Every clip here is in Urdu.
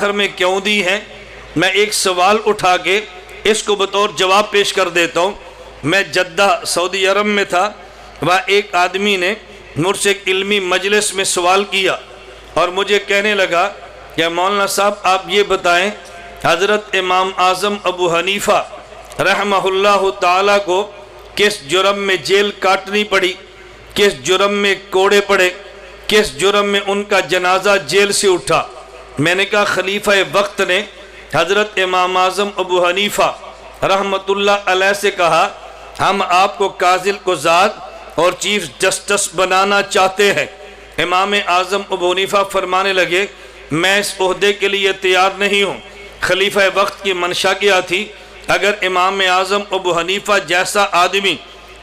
آخر میں کیوں دی ہیں؟ میں ایک سوال اٹھا کے اس کو بطور جواب پیش کر دیتا ہوں۔ میں جدہ سعودی عرب میں تھا، وہاں ایک آدمی نے مجھ سے ایک علمی مجلس میں سوال کیا اور مجھے کہنے لگا کہ مولانا صاحب آپ یہ بتائیں، حضرت امام اعظم ابو حنیفہ رحمہ اللہ تعالیٰ کو کس جرم میں جیل کاٹنی پڑی، کس جرم میں کوڑے پڑے، کس جرم میں ان کا جنازہ جیل سے اٹھا؟ میں نے کہا خلیفہ وقت نے حضرت امام اعظم ابو حنیفہ رحمۃ اللہ علیہ سے کہا ہم آپ کو قاضی القضات اور چیف جسٹس بنانا چاہتے ہیں۔ امام اعظم ابو حنیفہ فرمانے لگے میں اس عہدے کے لیے تیار نہیں ہوں۔ خلیفہ وقت کی منشا کیا تھی؟ اگر امام اعظم ابو حنیفہ جیسا آدمی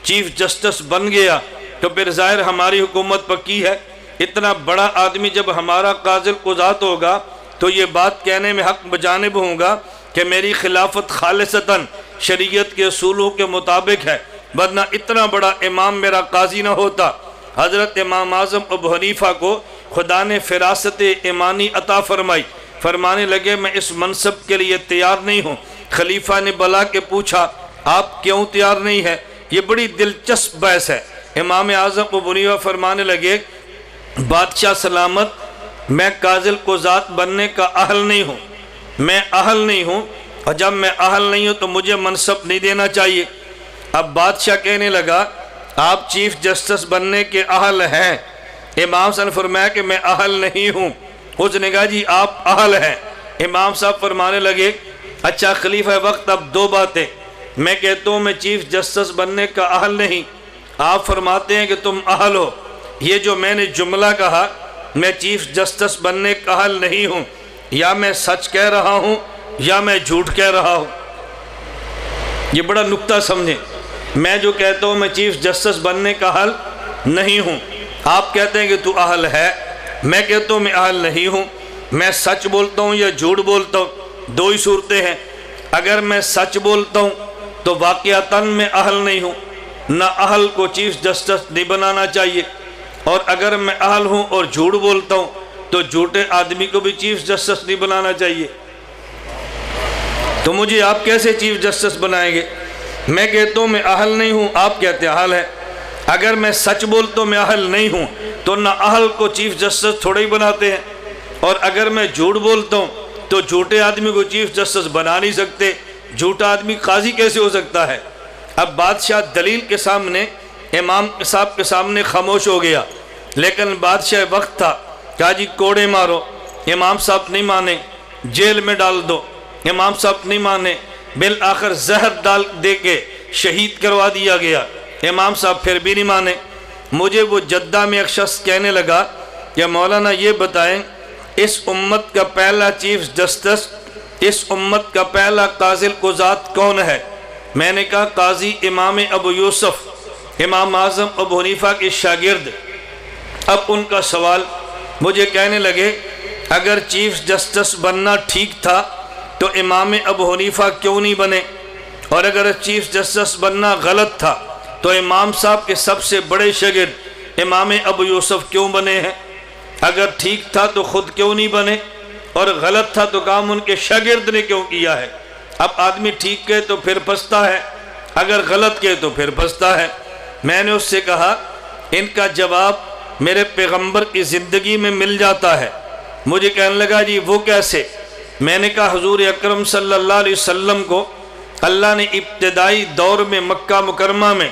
چیف جسٹس بن گیا تو پھر ظاہر ہماری حکومت پکی ہے۔ اتنا بڑا آدمی جب ہمارا قاضی القضات ہوگا تو یہ بات کہنے میں حق بجانب ہوں گا کہ میری خلافت خالصتاً شریعت کے اصولوں کے مطابق ہے، ورنہ اتنا بڑا امام میرا قاضی نہ ہوتا۔ حضرت امام اعظم ابو حنیفہ کو خدا نے فراست ایمانی عطا فرمائی، فرمانے لگے میں اس منصب کے لیے تیار نہیں ہوں۔ خلیفہ نے بلا کے پوچھا آپ کیوں تیار نہیں ہیں؟ یہ بڑی دلچسپ بحث ہے۔ امام اعظم ابو حنیفہ فرمانے لگے بادشاہ سلامت میں قاضی القضات بننے کا اہل نہیں ہوں، میں اہل نہیں ہوں، اور جب میں اہل نہیں ہوں تو مجھے منصب نہیں دینا چاہیے۔ اب بادشاہ کہنے لگا آپ چیف جسٹس بننے کے اہل ہیں۔ امام صاحب نے فرمایا کہ میں اہل نہیں ہوں۔ اس نے کہا جی آپ اہل ہیں۔ امام صاحب فرمانے لگے اچھا خلیفہ وقت اب دو باتیں، میں کہتا ہوں میں چیف جسٹس بننے کا اہل نہیں، آپ فرماتے ہیں کہ تم اہل ہو۔ یہ جو میں نے جملہ کہا میں چیف جسٹس بننے کا اہل نہیں ہوں، یا میں سچ کہہ رہا ہوں یا میں جھوٹ کہہ رہا ہوں؟ یہ بڑا نکتہ سمجھیں۔ میں جو کہتا ہوں میں چیف جسٹس بننے کا اہل نہیں ہوں، آپ کہتے ہیں کہ تو اہل ہے، میں کہتا ہوں میں اہل نہیں ہوں۔ میں سچ بولتا ہوں یا جھوٹ بولتا ہوں؟ دو ہی صورتیں ہیں۔ اگر میں سچ بولتا ہوں تو واقعتاً میں اہل نہیں ہوں، نہ اہل کو چیف جسٹس نہیں بنانا چاہیے، اور اگر میں اہل ہوں اور جھوٹ بولتا ہوں تو جھوٹے آدمی کو بھی چیف جسٹس نہیں بنانا چاہیے۔ تو مجھے آپ کیسے چیف جسٹس بنائیں گے؟ میں کہتا ہوں میں اہل نہیں ہوں، آپ کہتے ہیں اہل ہے۔ اگر میں سچ بولتا ہوں میں اہل نہیں ہوں تو نہ اہل کو چیف جسٹس تھوڑے ہی بناتے ہیں، اور اگر میں جھوٹ بولتا ہوں تو جھوٹے آدمی کو چیف جسٹس بنا نہیں سکتے، جھوٹا آدمی قاضی کیسے ہو سکتا ہے؟ اب بادشاہ دلیل کے سامنے امام صاحب کے سامنے خاموش ہو گیا، لیکن بادشاہ وقت تھا، کہا جی کوڑے مارو۔ امام صاحب نہیں مانے، جیل میں ڈال دو۔ امام صاحب نہیں مانے، بالآخر زہر ڈال دے کے شہید کروا دیا گیا۔ امام صاحب پھر بھی نہیں مانے۔ مجھے وہ جدہ میں ایک شخص کہنے لگا کہ مولانا یہ بتائیں اس امت کا پہلا چیف جسٹس، اس امت کا پہلا قاضی القضات کون ہے؟ میں نے کہا قاضی امام ابو یوسف، امام اعظم ابو حنیفہ کے شاگرد۔ اب ان کا سوال مجھے کہنے لگے اگر چیف جسٹس بننا ٹھیک تھا تو امام ابو حنیفہ کیوں نہیں بنے، اور اگر چیف جسٹس بننا غلط تھا تو امام صاحب کے سب سے بڑے شاگرد امام ابو یوسف کیوں بنے ہیں؟ اگر ٹھیک تھا تو خود کیوں نہیں بنے، اور غلط تھا تو کام ان کے شاگرد نے کیوں کیا ہے؟ اب آدمی ٹھیک کہے تو پھر پھنستا ہے، اگر غلط کہے تو پھر پھنستا ہے۔ میں نے اس سے کہا ان کا جواب میرے پیغمبر کی زندگی میں مل جاتا ہے۔ مجھے کہنے لگا جی وہ کیسے؟ میں نے کہا حضور اکرم صلی اللہ علیہ وسلم کو اللہ نے ابتدائی دور میں مکہ مکرمہ میں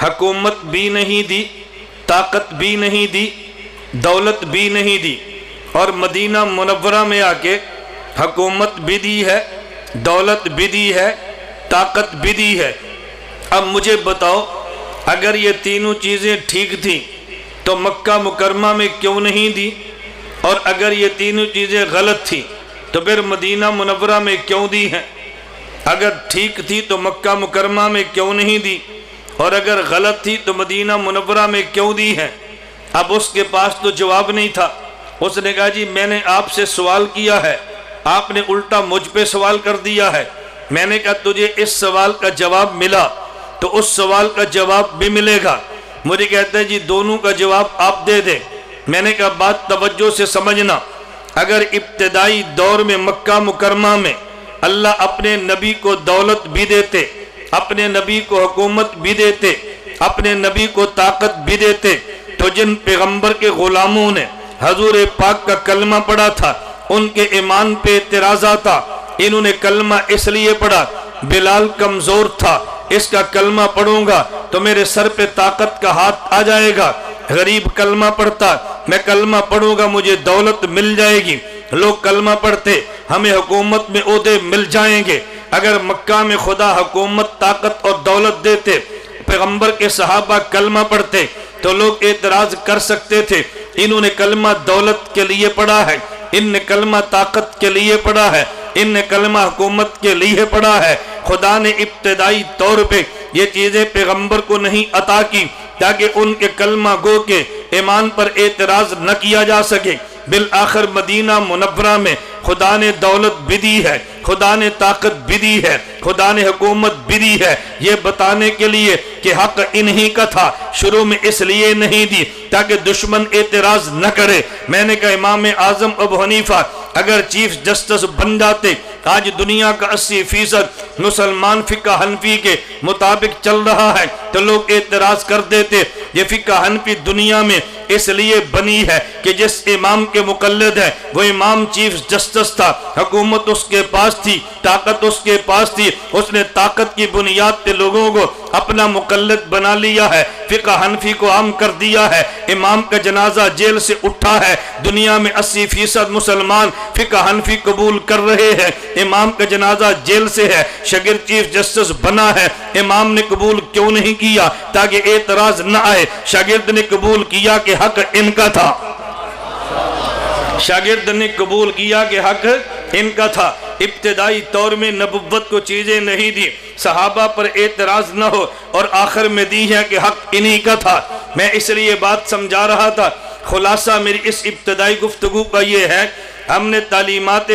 حکومت بھی نہیں دی، طاقت بھی نہیں دی، دولت بھی نہیں دی، اور مدینہ منورہ میں آ کے حکومت بھی دی ہے، دولت بھی دی ہے، طاقت بھی دی ہے۔ اب مجھے بتاؤ اگر یہ تینوں چیزیں ٹھیک تھیں تو مکہ مکرمہ میں کیوں نہیں دی، اور اگر یہ تینوں چیزیں غلط تھیں تو پھر مدینہ منورہ میں کیوں دی ہیں؟ اگر ٹھیک تھی تو مکہ مکرمہ میں کیوں نہیں دی، اور اگر غلط تھی تو مدینہ منورہ میں کیوں دی ہیں؟ اب اس کے پاس تو جواب نہیں تھا۔ اس نے کہا جی میں نے آپ سے سوال کیا ہے، آپ نے الٹا مجھ پہ سوال کر دیا ہے۔ میں نے کہا تجھے اس سوال کا جواب ملا تو اس سوال کا جواب بھی ملے گا۔ مجھے کہتے ہیں جی دونوں کا جواب آپ دے دیں۔ میں نے کہا بات توجہ سے سمجھنا، اگر ابتدائی دور میں مکہ مکرمہ میں اللہ اپنے نبی کو دولت بھی دیتے، اپنے نبی کو حکومت بھی دیتے، اپنے نبی کو طاقت بھی دیتے، تو جن پیغمبر کے غلاموں نے حضور پاک کا کلمہ پڑھا تھا ان کے ایمان پہ اعتراضات تھا۔ انہوں نے کلمہ اس لیے پڑھا، بلال کمزور تھا، اس کا کلمہ پڑھوں گا تو میرے سر پہ طاقت کا ہاتھ آ جائے گا، غریب کلمہ پڑھتا، میں کلمہ پڑھوں گا مجھے دولت مل جائے گی، لوگ کلمہ پڑھتے ہمیں حکومت میں عہدے مل جائیں گے۔ اگر مکہ میں خدا حکومت، طاقت اور دولت دیتے، پیغمبر کے صحابہ کلمہ پڑھتے تو لوگ اعتراض کر سکتے تھے، انہوں نے کلمہ دولت کے لیے پڑھا ہے، ان نے کلمہ طاقت کے لیے پڑھا ہے، ان نے کلمہ حکومت کے لیے پڑھا ہے۔ خدا نے ابتدائی طور پہ یہ چیزیں پیغمبر کو نہیں عطا کی تاکہ ان کے کلمہ گو کے ایمان پر اعتراض نہ کیا جا سکے۔ بالآخر مدینہ منورہ میں خدا نے دولت بھی دی ہے، خدا نے طاقت بھی دی ہے، خدا نے حکومت بھی دی ہے، یہ بتانے کے لیے کہ حق انہی کا تھا۔ شروع میں اس لیے نہیں دی تاکہ دشمن اعتراض نہ کرے۔ میں نے کہا امام اعظم ابو حنیفہ اگر چیف جسٹس بن جاتے، آج دنیا کا 80% مسلمان فقہ حنفی کے مطابق چل رہا ہے تو لوگ اعتراض کر دیتے۔ یہ فقہ حنفی دنیا میں اس لیے بنی ہے کہ جس امام کے مقلد ہے وہ امام چیف جسٹس تھا، حکومت اس کے پاس تھی، طاقت اس کے پاس تھی، اس نے طاقت کی بنیاد پہ لوگوں کو اپنا مقلد بنا لیا ہے، فقہ حنفی کو عام کر دیا ہے۔ امام کا جنازہ جیل سے اٹھا ہے، دنیا میں 80% مسلمان فقہ حنفی قبول کر رہے ہیں۔ امام کا جنازہ جیل سے ہے، شاگرد چیف جسٹس بنا ہے، امام نے قبول کیوں نہیں کیا؟ تاکہ اعتراض نہ آئے۔ شاگرد نے قبول کیا کہ حق ان کا تھا، شاگرد نے قبول کیا کہ حق ان کا تھا۔ ابتدائی طور میں نبوت کو چیزیں نہیں دی، صحابہ پر اعتراض نہ ہو، اور آخر میں دی ہے کہ حق انہی کا تھا۔ میں اس لیے بات سمجھا رہا تھا، خلاصہ میری اس ابتدائی گفتگو کا یہ ہے، ہم نے تعلیمات